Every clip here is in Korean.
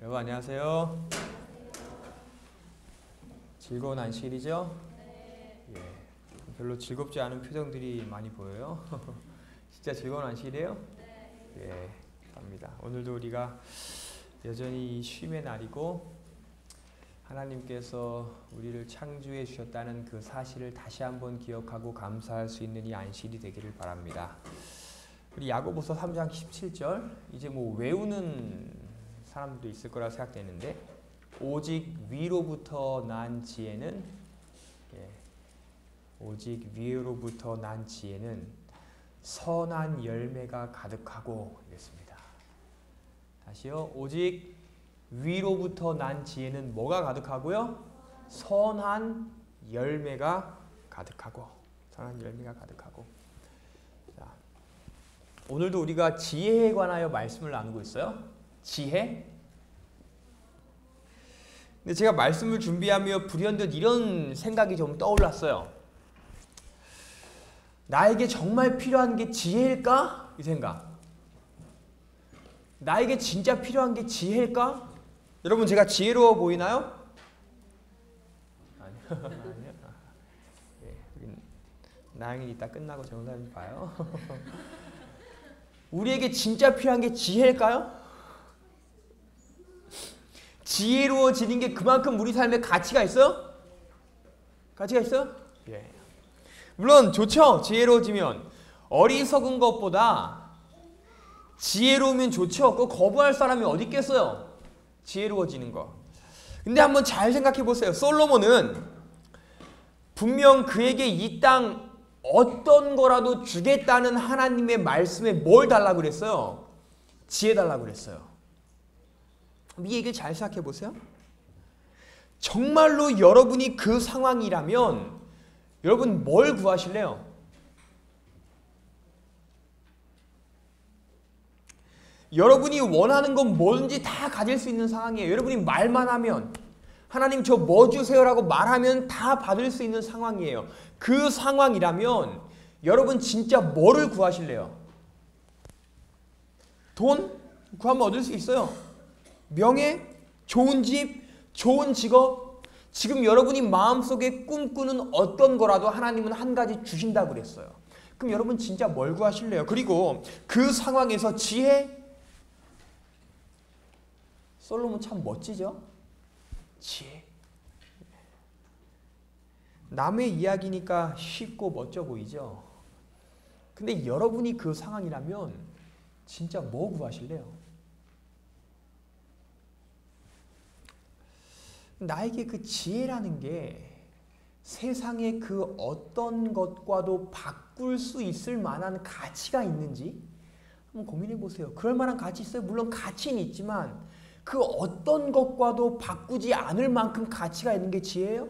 여러분 안녕하세요. 즐거운 안식일이죠? 예. 별로 즐겁지 않은 표정들이 많이 보여요. 진짜 즐거운 안식일이에요? 예, 갑니다. 오늘도 우리가 여전히 쉼의 날이고 하나님께서 우리를 창조해 주셨다는 그 사실을 다시 한번 기억하고 감사할 수 있는 이 안식일이 되기를 바랍니다. 우리 야고보서 3장 17절 이제 뭐 외우는 사람들도 있을 거라 생각되는데 오직 위로부터 난 지혜는 오직 위로부터 난 지혜는 선한 열매가 가득하고 이랬습니다. 다시요. 오직 위로부터 난 지혜는 뭐가 가득하고요? 선한 열매가 가득하고 선한 열매가 가득하고. 자, 오늘도 우리가 지혜에 관하여 말씀을 나누고 있어요. 지혜? 근데 제가 말씀을 준비하며 불현듯 이런 생각이 좀 떠올랐어요. 나에게 정말 필요한 게 지혜일까? 이 생각. 나에게 진짜 필요한 게 지혜일까? 여러분 제가 지혜로워 보이나요? 아니요. 아니요. 예, 나영이 이따 끝나고 정사님 봐요. 우리에게 진짜 필요한 게 지혜일까요? 지혜로워지는 게 그만큼 우리 삶에 가치가 있어요? 가치가 있어요? 예. 물론 좋죠. 지혜로워지면 어리석은 것보다 지혜로우면 좋죠. 그거 거부할 사람이 어디 있겠어요? 지혜로워지는 거. 근데 한번 잘 생각해 보세요. 솔로몬은 분명 그에게 이 땅 어떤 거라도 주겠다는 하나님의 말씀에 뭘 달라고 그랬어요? 지혜 달라고 그랬어요. 이 얘기를 잘 생각해 보세요. 정말로 여러분이 그 상황이라면 여러분 뭘 구하실래요? 여러분이 원하는 건 뭐든지 다 가질 수 있는 상황이에요. 여러분이 말만 하면 하나님 저 뭐 주세요라고 말하면 다 받을 수 있는 상황이에요. 그 상황이라면 여러분 진짜 뭐를 구하실래요? 돈? 구하면 얻을 수 있어요. 명예? 좋은 집? 좋은 직업? 지금 여러분이 마음속에 꿈꾸는 어떤 거라도 하나님은 한 가지 주신다고 그랬어요. 그럼 여러분 진짜 뭘 구하실래요? 그리고 그 상황에서 지혜? 솔로몬 참 멋지죠? 지혜. 남의 이야기니까 쉽고 멋져 보이죠? 근데 여러분이 그 상황이라면 진짜 뭐 구하실래요? 나에게 그 지혜라는 게 세상의 그 어떤 것과도 바꿀 수 있을 만한 가치가 있는지 한번 고민해 보세요. 그럴 만한 가치 있어요? 물론 가치는 있지만 그 어떤 것과도 바꾸지 않을 만큼 가치가 있는 게 지혜예요?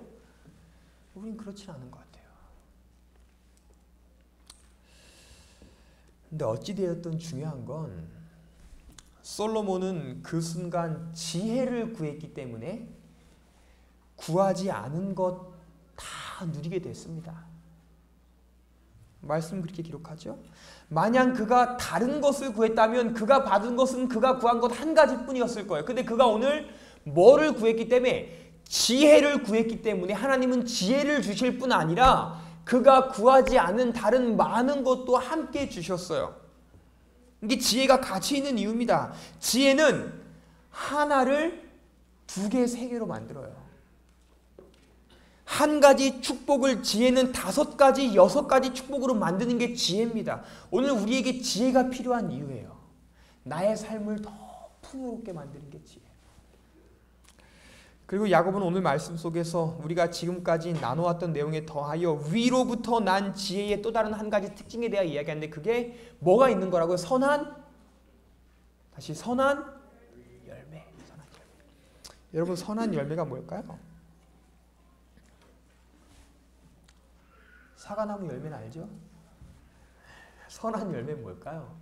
우린 그렇진 않은 것 같아요. 근데 어찌되었든 중요한 건 솔로몬은 그 순간 지혜를 구했기 때문에 구하지 않은 것 다 누리게 됐습니다. 말씀 그렇게 기록하죠. 만약 그가 다른 것을 구했다면 그가 받은 것은 그가 구한 것 한 가지뿐이었을 거예요. 근데 그가 오늘 뭐를 구했기 때문에 지혜를 구했기 때문에 하나님은 지혜를 주실 뿐 아니라 그가 구하지 않은 다른 많은 것도 함께 주셨어요. 이게 지혜가 가치 있는 이유입니다. 지혜는 하나를 두 개, 세 개로 만들어요. 한 가지 축복을 지혜는 5가지, 6가지 축복으로 만드는 게 지혜입니다. 오늘 우리에게 지혜가 필요한 이유예요. 나의 삶을 더 풍요롭게 만드는 게 지혜. 그리고 야고보는 오늘 말씀 속에서 우리가 지금까지 나눠왔던 내용에 더하여 위로부터 난 지혜의 또 다른 한 가지 특징에 대해 이야기하는데 그게 뭐가 있는 거라고요? 선한 열매. 선한 열매. 여러분 선한 열매가 뭘까요? 사과나무 열매는 알죠? 선한 열매는 뭘까요?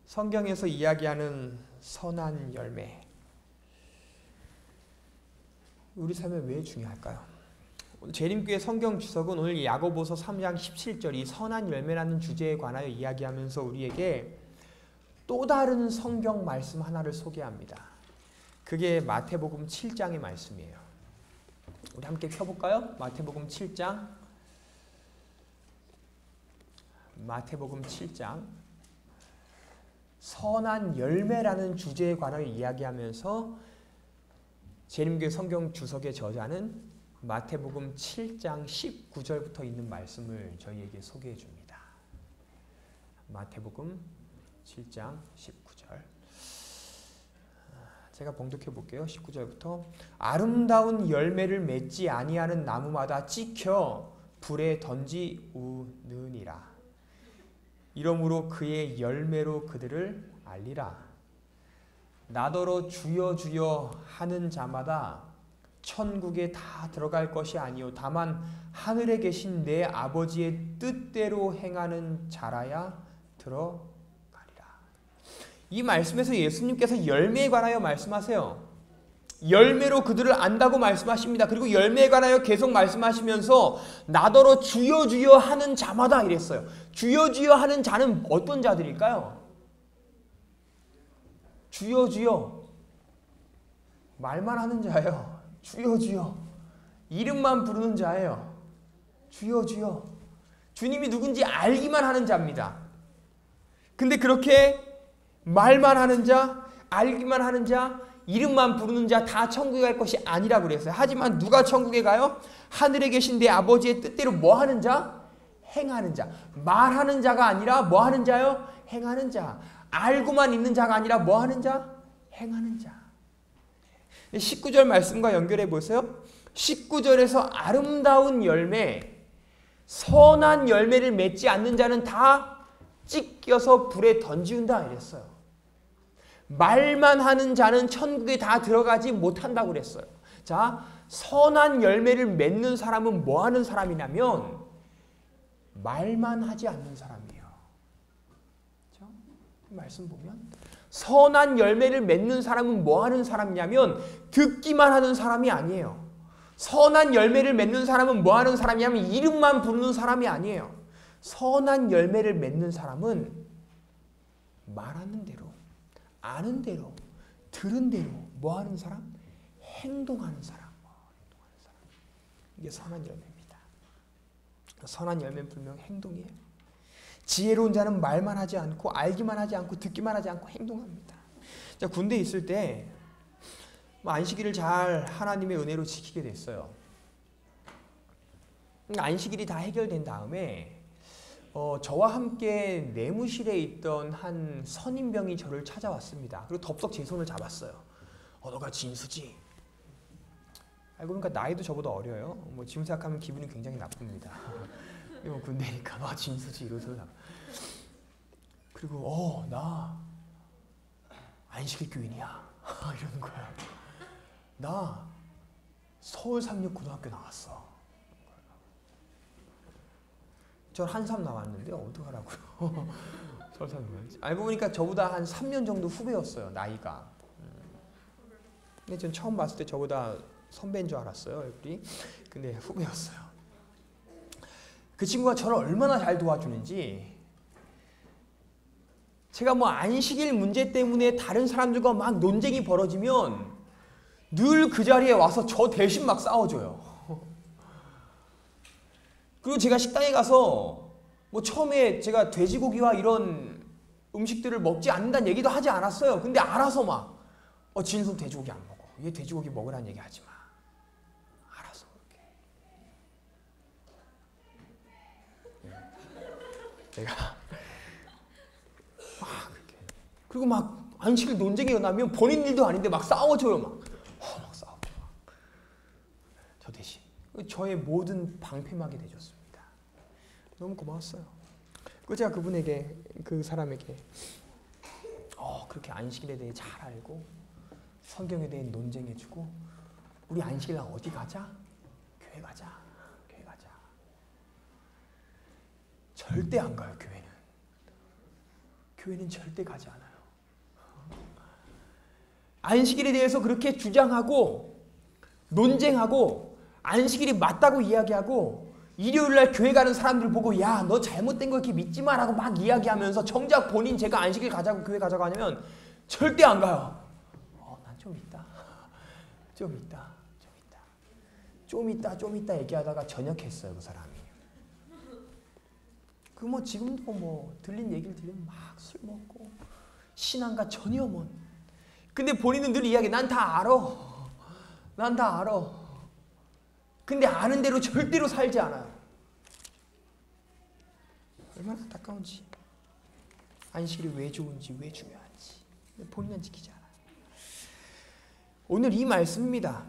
성경에서 이야기하는 선한 열매. 우리 삶에 왜 중요할까요? 재림교회 성경 주석은 오늘 야고보서 3장 17절이 선한 열매라는 주제에 관하여 이야기하면서 우리에게 또 다른 성경 말씀 하나를 소개합니다. 그게 마태복음 7장의 말씀이에요. 우리 함께 펴볼까요? 마태복음 7장. 마태복음 7장. 선한 열매라는 주제에 관하여 이야기하면서 재림교회 성경 주석의 저자는 마태복음 7장 19절부터 있는 말씀을 저희에게 소개해 줍니다. 마태복음 7장 19절. 제가 봉독해 볼게요. 19절부터 아름다운 열매를 맺지 아니하는 나무마다 찍혀 불에 던지우느니라. 이러므로 그의 열매로 그들을 알리라. 나더러 주여 주여 하는 자마다 천국에 다 들어갈 것이 아니요 다만 하늘에 계신 내 아버지의 뜻대로 행하는 자라야 들어가리라. 이 말씀에서 예수님께서 열매에 관하여 말씀하세요. 열매로 그들을 안다고 말씀하십니다. 그리고 열매에 관하여 계속 말씀하시면서 나더러 주여 주여 하는 자마다 이랬어요. 주여 주여 하는 자는 어떤 자들일까요? 주여 주여 말만 하는 자예요. 주여 주여 이름만 부르는 자예요. 주여 주여 주님이 누군지 알기만 하는 자입니다. 근데 그렇게 말만 하는 자, 알기만 하는 자, 이름만 부르는 자 다 천국에 갈 것이 아니라고 그랬어요. 하지만 누가 천국에 가요? 하늘에 계신 내 아버지의 뜻대로 뭐 하는 자? 행하는 자. 말하는 자가 아니라 뭐 하는 자요? 행하는 자. 알고만 있는 자가 아니라 뭐 하는 자? 행하는 자. 19절 말씀과 연결해 보세요. 19절에서 아름다운 열매, 선한 열매를 맺지 않는 자는 다 찢겨서 불에 던지운다 이랬어요. 말만 하는 자는 천국에 다 들어가지 못한다고 그랬어요. 자, 선한 열매를 맺는 사람은 뭐 하는 사람이냐면 말만 하지 않는 사람이에요. 그렇죠? 말씀 보면 선한 열매를 맺는 사람은 뭐 하는 사람이냐면 듣기만 하는 사람이 아니에요. 선한 열매를 맺는 사람은 뭐 하는 사람이냐면 이름만 부르는 사람이 아니에요. 선한 열매를 맺는 사람은 말하는 대로, 아는 대로, 들은 대로 뭐 하는 사람? 행동하는 사람. 이게 선한 열매입니다. 선한 열매는 분명 행동이에요. 지혜로운 자는 말만 하지 않고 알기만 하지 않고 듣기만 하지 않고 행동합니다. 자, 군대에 있을 때 안식일을 잘 하나님의 은혜로 지키게 됐어요. 안식일이 다 해결된 다음에 저와 함께 내무실에 있던 한 선임병이 저를 찾아왔습니다. 그리고 덥석 제 손을 잡았어요. 너가 진수지? 알고 보니까 나이도 저보다 어려요. 지금 생각하면 기분이 굉장히 나쁩니다. 이거 군대니까 너 진수지 이러면서. 그리고 나 안식일 교인이야 이러는 거야. 나 서울상륙고등학교 나왔어. 저 한삼 나왔는데 어떡하라고요. 알고 보니까 저보다 한 3년 정도 후배였어요. 나이가. 근데 전 처음 봤을 때 저보다 선배인 줄 알았어요. 얼굴이. 근데 후배였어요. 그 친구가 저를 얼마나 잘 도와주는지, 제가 안식일 문제 때문에 다른 사람들과 막 논쟁이 벌어지면 늘 그 자리에 와서 저 대신 막 싸워줘요. 그리고 제가 식당에 가서 처음에 제가 돼지고기와 이런 음식들을 먹지 않는다는 얘기도 하지 않았어요. 근데 알아서 막 진수 돼지고기 안 먹어. 얘 돼지고기 먹으라는 얘기 하지 마. 알아서 그렇게. 내가 막 그렇게. 그리고 막 안식일 논쟁이 나면 본인 일도 아닌데 막 싸워줘요. 막 싸워줘. 저 대신. 저의 모든 방패막이 되줬습니다. 너무 고마웠어요. 그 제가 그분에게, 그 사람에게 그렇게 안식일에 대해 잘 알고 성경에 대해 논쟁해주고, 우리 안식일 날 어디 가자? 교회 가자. 교회 가자. 절대 안 가요. 교회는 절대 가지 않아요. 안식일에 대해서 그렇게 주장하고 논쟁하고 안식일이 맞다고 이야기하고 일요일날 교회 가는 사람들 보고 야, 너 잘못된 거 이렇게 믿지 마라고 막 이야기하면서 정작 본인 제가 안식일 가자고 교회 가자고 하냐면 절대 안 가요. 난 좀 있다. 좀 있다 얘기하다가 전역했어요, 그 사람이. 그 뭐 지금도 뭐 들린 얘기를 들으면 막 술 먹고 신앙과 전혀 뭐. 근데 본인은 늘 이야기, 난 다 알아. 근데 아는 대로 절대로 살지 않아요. 얼마나 안타까운지. 안식일이 왜 좋은지, 왜 중요한지 본인은 지키지 않아요. 오늘 이 말씀입니다.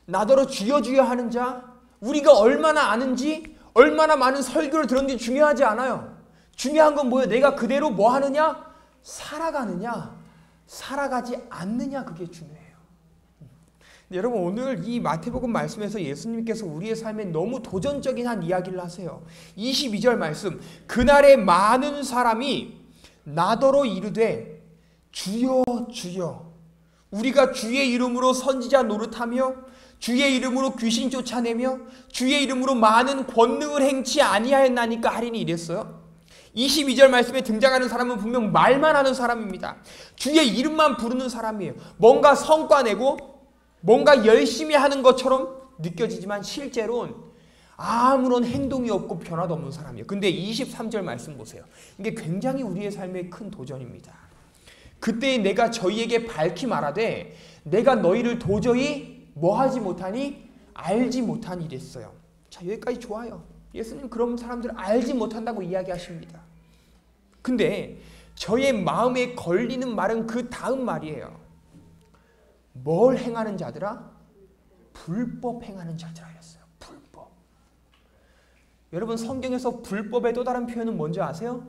나더러 주여 주여 하는 자, 우리가 얼마나 아는지, 얼마나 많은 설교를 들었는지 중요하지 않아요. 중요한 건 뭐예요? 내가 그대로 뭐 하느냐? 살아가느냐? 살아가지 않느냐? 그게 중요해요. 여러분, 오늘 이 마태복음 말씀에서 예수님께서 우리의 삶에 너무 도전적인 한 이야기를 하세요. 22절 말씀, 그날에 많은 사람이 나더러 이르되 주여 주여, 우리가 주의 이름으로 선지자 노릇하며 주의 이름으로 귀신 쫓아내며 주의 이름으로 많은 권능을 행치 아니하였나니까 하리니 이랬어요. 22절 말씀에 등장하는 사람은 분명 말만 하는 사람입니다. 주의 이름만 부르는 사람이에요. 뭔가 성과 내고 뭔가 열심히 하는 것처럼 느껴지지만 실제로는 아무런 행동이 없고 변화도 없는 사람이에요. 근데 23절 말씀 보세요. 이게 굉장히 우리의 삶에 큰 도전입니다. 그때 내가 저희에게 밝히 말하되 내가 너희를 도저히 뭐하지 못하니? 알지 못하니 이랬어요. 자, 여기까지 좋아요. 예수님 그런 사람들을 알지 못한다고 이야기하십니다. 근데 저의 마음에 걸리는 말은 그 다음 말이에요. 뭘 행하는 자들아? 불법 행하는 자들아 이랬어요. 불법. 여러분, 성경에서 불법의 또 다른 표현은 뭔지 아세요?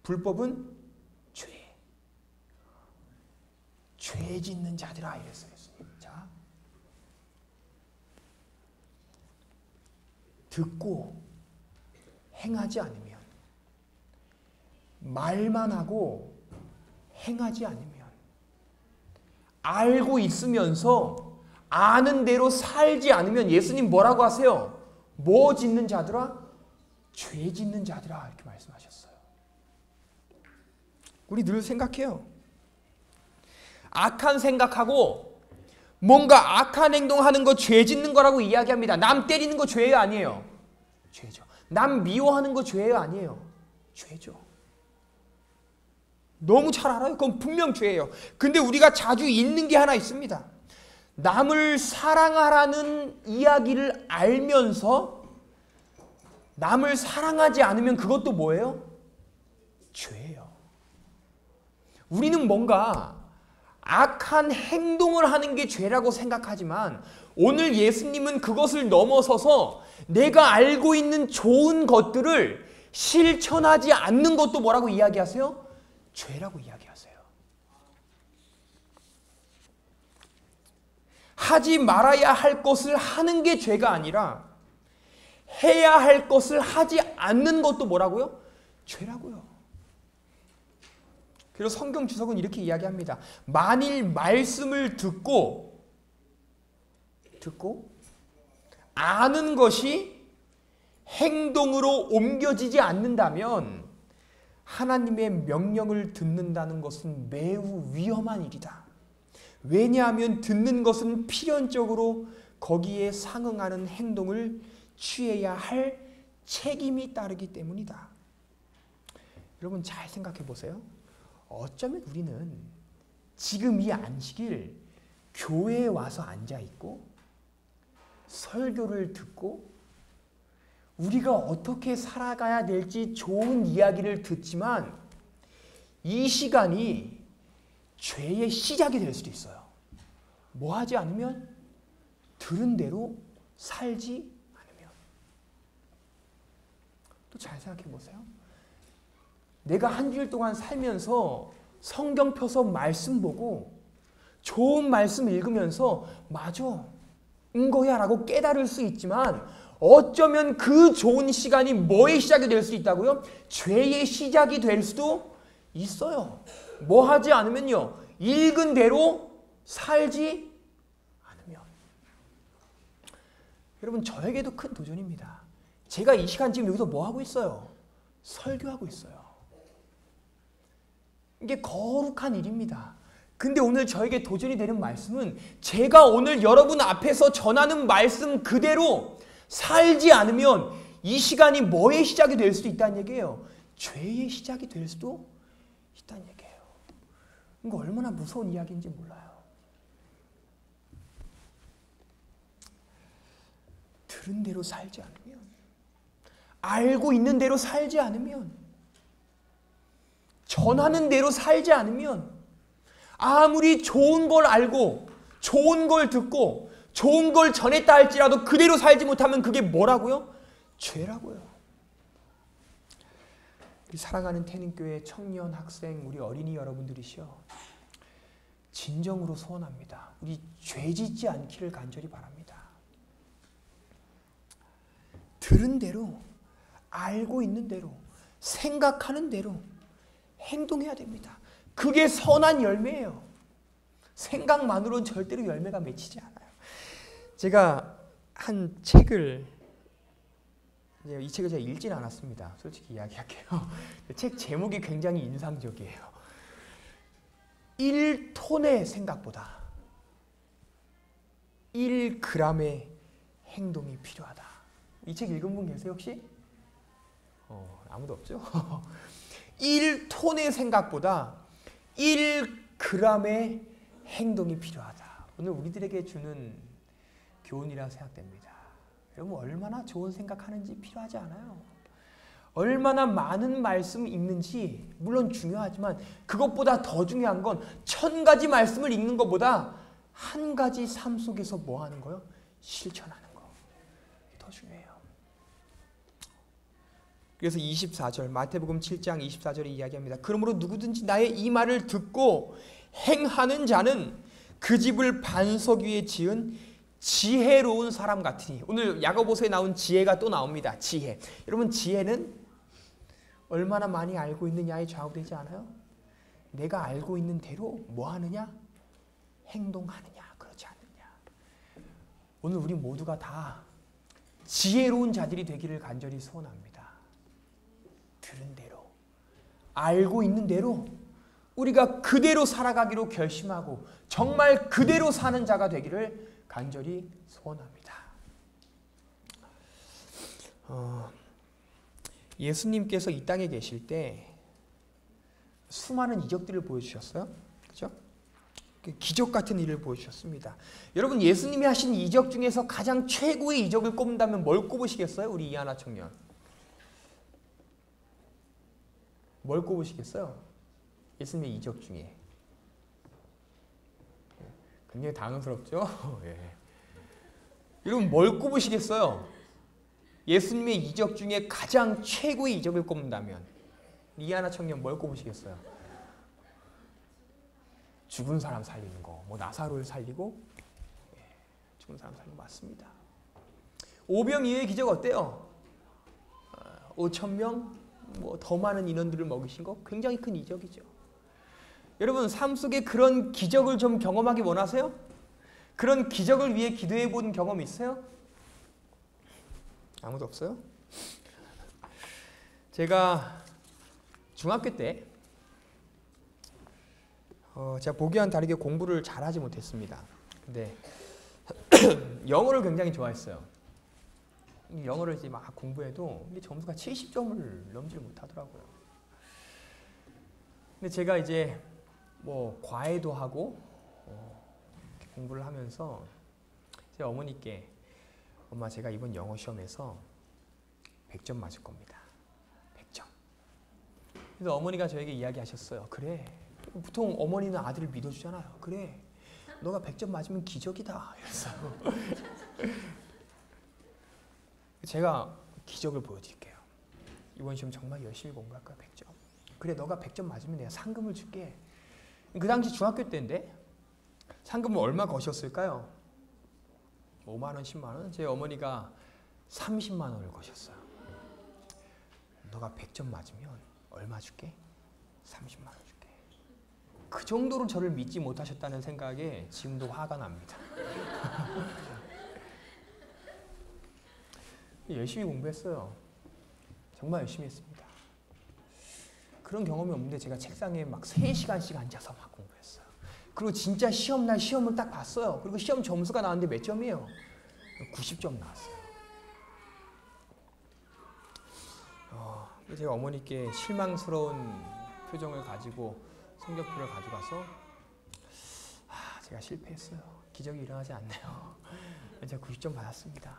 불법은 죄 짓는 자들아 이랬어요. 예수님. 자, 듣고 행하지 않으면, 말만 하고 행하지 않으면, 알고 있으면서 아는 대로 살지 않으면 예수님 뭐라고 하세요? 뭐 짓는 자들아? 죄 짓는 자들아 이렇게 말씀하셨어요. 우리 늘 생각해요. 악한 생각하고 뭔가 악한 행동하는 거 죄 짓는 거라고 이야기합니다. 남 때리는 거 죄예요, 아니에요? 죄죠. 남 미워하는 거 죄예요, 아니에요? 죄죠. 너무 잘 알아요. 그건 분명 죄예요. 근데 우리가 자주 잊는 게 하나 있습니다. 남을 사랑하라는 이야기를 알면서 남을 사랑하지 않으면 그것도 뭐예요? 죄예요. 우리는 뭔가 악한 행동을 하는 게 죄라고 생각하지만 오늘 예수님은 그것을 넘어서서 내가 알고 있는 좋은 것들을 실천하지 않는 것도 뭐라고 이야기하세요? 죄라고 이야기하세요. 하지 말아야 할 것을 하는 게 죄가 아니라 해야 할 것을 하지 않는 것도 뭐라고요? 죄라고요. 그래서 성경 주석은 이렇게 이야기합니다. 만일 말씀을 듣고 아는 것이 행동으로 옮겨지지 않는다면 하나님의 명령을 듣는다는 것은 매우 위험한 일이다. 왜냐하면 듣는 것은 필연적으로 거기에 상응하는 행동을 취해야 할 책임이 따르기 때문이다. 여러분 잘 생각해 보세요. 어쩌면 우리는 지금 이 안식일 교회에 와서 앉아있고 설교를 듣고 우리가 어떻게 살아가야 될지 좋은 이야기를 듣지만 이 시간이 죄의 시작이 될 수도 있어요. 뭐 하지 않으면? 들은 대로 살지 않으면. 또 잘 생각해 보세요. 내가 한 주일 동안 살면서 성경 펴서 말씀 보고 좋은 말씀 읽으면서 맞아, 거야 라고 깨달을 수 있지만 어쩌면 그 좋은 시간이 뭐의 시작이 될 수 있다고요? 죄의 시작이 될 수도 있어요. 뭐 하지 않으면요, 읽은 대로 살지 않으면. 여러분 저에게도 큰 도전입니다. 제가 이 시간 지금 여기서 뭐 하고 있어요? 설교하고 있어요. 이게 거룩한 일입니다. 근데 오늘 저에게 도전이 되는 말씀은 제가 오늘 여러분 앞에서 전하는 말씀 그대로 살지 않으면 이 시간이 뭐의 시작이 될 수도 있다는 얘기예요. 죄의 시작이 될 수도 있다는 얘기예요. 이거 얼마나 무서운 이야기인지 몰라요. 들은 대로 살지 않으면, 알고 있는 대로 살지 않으면, 전하는 대로 살지 않으면, 아무리 좋은 걸 알고 좋은 걸 듣고 좋은 걸 전했다 할지라도 그대로 살지 못하면 그게 뭐라고요? 죄라고요. 우리 사랑하는 태닝교회 청년, 학생, 우리 어린이 여러분들이시여, 진정으로 소원합니다. 우리 죄 짓지 않기를 간절히 바랍니다. 들은 대로, 알고 있는 대로, 생각하는 대로 행동해야 됩니다. 그게 선한 열매예요. 생각만으로는 절대로 열매가 맺히지 않아요. 제가 한 책을, 이 책을 제가 읽진 않았습니다. 솔직히 이야기할게요. 책 제목이 굉장히 인상적이에요. 1톤의 생각보다 1g의 행동이 필요하다. 이 책 읽은 분 계세요 혹시? 아무도 없죠? 1톤의 생각보다 1g의 행동이 필요하다. 오늘 우리들에게 주는 교훈이라 생각됩니다. 여러분 얼마나 좋은 생각하는지 필요하지 않아요. 얼마나 많은 말씀 읽는지 물론 중요하지만 그것보다 더 중요한 건 1000가지 말씀을 읽는 것보다 한 가지 삶 속에서 뭐 하는 거요? 실천하는 거. 더 중요해요. 그래서 24절 마태복음 7장 24절에 이야기합니다. 그러므로 누구든지 나의 이 말을 듣고 행하는 자는 그 집을 반석 위에 지은 지혜로운 사람 같으니. 오늘 야고보서에 나온 지혜가 또 나옵니다. 지혜. 여러분 지혜는 얼마나 많이 알고 있느냐에 좌우되지 않아요? 내가 알고 있는 대로 뭐 하느냐? 행동하느냐? 그렇지 않느냐? 오늘 우리 모두가 다 지혜로운 자들이 되기를 간절히 소원합니다. 들은 대로, 알고 있는 대로 우리가 그대로 살아가기로 결심하고 정말 그대로 사는 자가 되기를 간절히 소원합니다. 예수님께서 이 땅에 계실 때 수많은 이적들을 보여주셨어요. 그렇죠? 기적 같은 일을 보여주셨습니다. 여러분 예수님이 하신 이적 중에서 가장 최고의 이적을 꼽는다면 뭘 꼽으시겠어요? 우리 이하나 청년. 뭘 꼽으시겠어요? 예수님의 이적 중에. 굉장히 당황스럽죠? 예. 여러분 뭘 꼽으시겠어요? 예수님의 이적 중에 가장 최고의 이적을 꼽는다면 이하나 청년 뭘 꼽으시겠어요? 죽은 사람 살리는 거, 뭐 나사로를 살리고, 죽은 사람 살리는 거 맞습니다. 오병이어의 기적 어때요? 5,000명, 뭐 더 많은 인원들을 먹이신 거 굉장히 큰 이적이죠. 여러분 삶 속에 그런 기적을 좀 경험하기 원하세요? 그런 기적을 위해 기도해 본 경험 있어요? 아무도 없어요? 제가 중학교 때 제가 보기와는 다르게 공부를 잘하지 못했습니다. 근데 영어를 굉장히 좋아했어요. 영어를 이제 막 공부해도 이게 점수가 70점을 넘지 못하더라고요. 근데 제가 이제 뭐 과외도 하고 공부를 하면서 제 어머니께 엄마 제가 이번 영어 시험에서 100점 맞을 겁니다. 100점. 그래서 어머니가 저에게 이야기하셨어요. 그래. 보통 어머니는 아들을 믿어주잖아요. 그래. 너가 100점 맞으면 기적이다. 그래서 제가 기적을 보여드릴게요. 이번 시험 정말 열심히 공부할 거야. 100점. 그래 너가 100점 맞으면 내가 상금을 줄게. 그 당시 중학교 때인데 상금을 얼마 거셨을까요? 5만 원, 10만 원? 제 어머니가 30만 원을 거셨어요. 너가 100점 맞으면 얼마 줄게? 30만 원 줄게. 그 정도로 저를 믿지 못하셨다는 생각에 지금도 화가 납니다. 열심히 공부했어요. 정말 열심히 했습니다. 그런 경험이 없는데 제가 책상에 막 3시간씩 앉아서 막 공부했어요. 그리고 진짜 시험날 시험을 딱 봤어요. 그리고 시험 점수가 나왔는데 몇 점이에요? 90점 나왔어요. 제가 어머니께 실망스러운 표정을 가지고 성적표를 가져가서 제가 실패했어요. 기적이 일어나지 않네요. 제가 90점 받았습니다.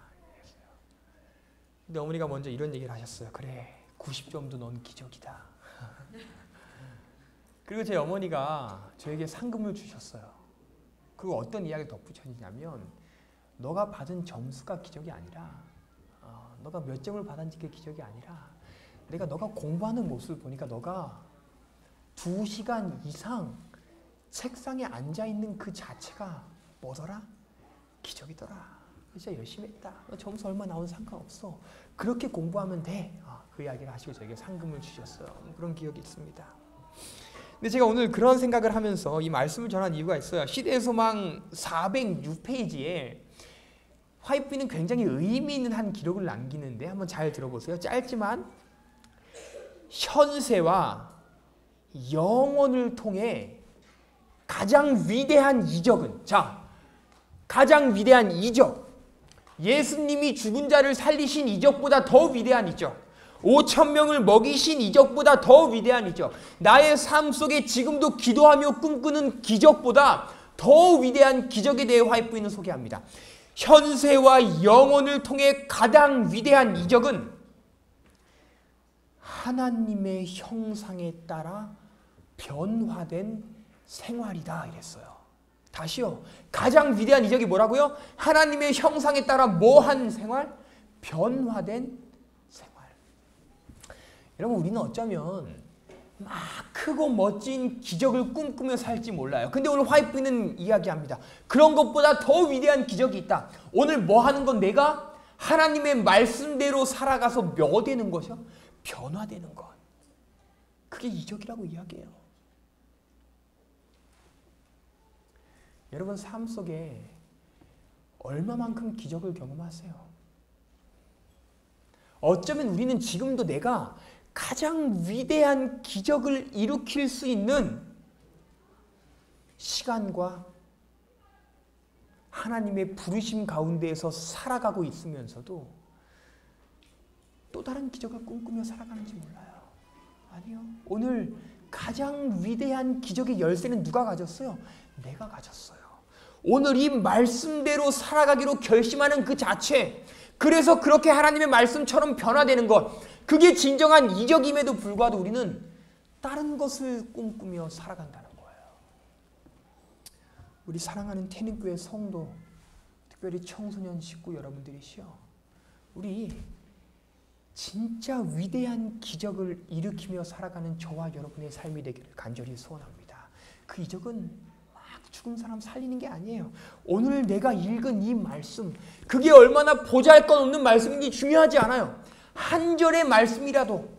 근데 어머니가 먼저 이런 얘기를 하셨어요. 그래, 90점도 넌 기적이다. 그리고 제 어머니가 저에게 상금을 주셨어요. 그리고 어떤 이야기를 덧붙여주냐면 너가 받은 점수가 기적이 아니라 너가 몇 점을 받았는지 그게 기적이 아니라 내가 너가 공부하는 모습을 보니까 너가 2시간 이상 책상에 앉아있는 그 자체가 뭐더라? 기적이더라. 진짜 열심히 했다. 너 점수 얼마 나오는 상관없어. 그렇게 공부하면 돼. 그 이야기를 하시고 저에게 상금을 주셨어요. 그런 기억이 있습니다. 근데 제가 오늘 그런 생각을 하면서 이 말씀을 전한 이유가 있어요. 시대의 소망 406페이지에 화이트는 굉장히 의미 있는 한 기록을 남기는데 한번 잘 들어보세요. 짧지만 현세와 영혼을 통해 가장 위대한 이적은 가장 위대한 이적 예수님이 죽은 자를 살리신 이적보다 더 위대한 이적 5,000명을 먹이신 이적보다 더 위대한 이적 나의 삶 속에 지금도 기도하며 꿈꾸는 기적보다 더 위대한 기적에 대해 화이트는 소개합니다. 현세와 영혼을 통해 가장 위대한 이적은 하나님의 형상에 따라 변화된 생활이다 이랬어요. 다시요. 가장 위대한 이적이 뭐라고요? 하나님의 형상에 따라 뭐한 생활? 변화된 생활. 여러분 우리는 어쩌면 막 크고 멋진 기적을 꿈꾸며 살지 몰라요. 근데 오늘 화이트는 이야기합니다. 그런 것보다 더 위대한 기적이 있다. 오늘 뭐 하는 건 내가 하나님의 말씀대로 살아가서 뭐 되는 것이요? 변화되는 것. 그게 이적이라고 이야기해요. 여러분 삶 속에 얼마만큼 기적을 경험하세요? 어쩌면 우리는 지금도 내가 가장 위대한 기적을 일으킬 수 있는 시간과 하나님의 부르심 가운데에서 살아가고 있으면서도 또 다른 기적을 꿈꾸며 살아가는지 몰라요. 아니요. 오늘 가장 위대한 기적의 열쇠는 누가 가졌어요? 내가 가졌어요. 오늘 이 말씀대로 살아가기로 결심하는 그 자체, 그래서 그렇게 하나님의 말씀처럼 변화되는 것, 그게 진정한 이적임에도 불구하고 우리는 다른 것을 꿈꾸며 살아간다는 거예요. 우리 사랑하는 태닝교회 성도, 특별히 청소년 식구 여러분들이시여, 우리 진짜 위대한 기적을 일으키며 살아가는 저와 여러분의 삶이 되기를 간절히 소원합니다. 그 이적은 죽은 사람 살리는 게 아니에요. 오늘 내가 읽은 이 말씀, 그게 얼마나 보잘것없는 말씀인지 중요하지 않아요. 한 절의 말씀이라도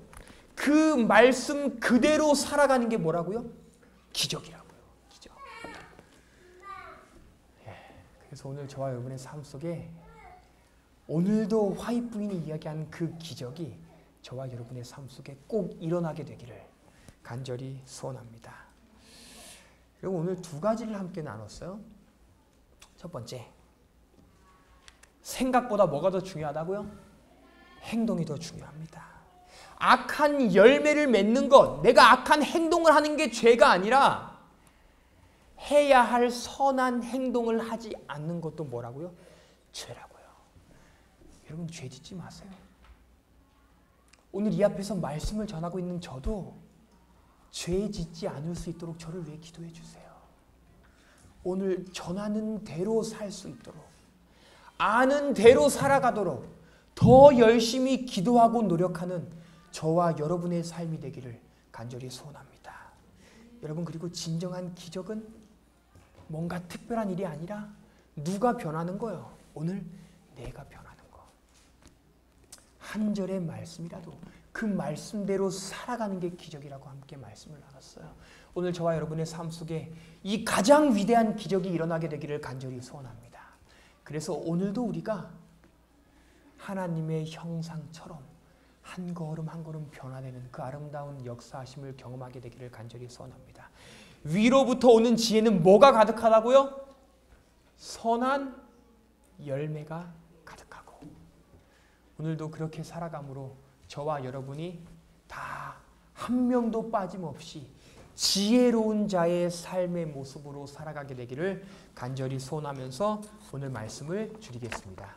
그 말씀 그대로 살아가는 게 뭐라고요? 기적이라고요. 기적. 그래서 오늘 저와 여러분의 삶 속에 오늘도 화이트 부인이 이야기한 그 기적이 저와 여러분의 삶 속에 꼭 일어나게 되기를 간절히 소원합니다. 그리고 오늘 두 가지를 함께 나눴어요. 첫 번째, 생각보다 뭐가 더 중요하다고요? 행동이 더 중요합니다. 악한 열매를 맺는 것, 내가 악한 행동을 하는 게 죄가 아니라 해야 할 선한 행동을 하지 않는 것도 뭐라고요? 죄라고요. 여러분 죄 짓지 마세요. 오늘 이 앞에서 말씀을 전하고 있는 저도 죄 짓지 않을 수 있도록 저를 위해 기도해 주세요. 오늘 전하는 대로 살 수 있도록, 아는 대로 살아가도록 더 열심히 기도하고 노력하는 저와 여러분의 삶이 되기를 간절히 소원합니다. 여러분, 그리고 진정한 기적은 뭔가 특별한 일이 아니라 누가 변하는 거예요? 오늘 내가 변하는 거. 한 절의 말씀이라도 그 말씀대로 살아가는 게 기적이라고 함께 말씀을 나눴어요. 오늘 저와 여러분의 삶 속에 이 가장 위대한 기적이 일어나게 되기를 간절히 소원합니다. 그래서 오늘도 우리가 하나님의 형상처럼 한 걸음 한 걸음 변화되는 그 아름다운 역사하심을 경험하게 되기를 간절히 소원합니다. 위로부터 오는 지혜는 뭐가 가득하다고요? 선한 열매가 가득하고. 오늘도 그렇게 살아감으로 저와 여러분이 다 한 명도 빠짐없이 지혜로운 자의 삶의 모습으로 살아가게 되기를 간절히 소원하면서 오늘 말씀을 줄이겠습니다.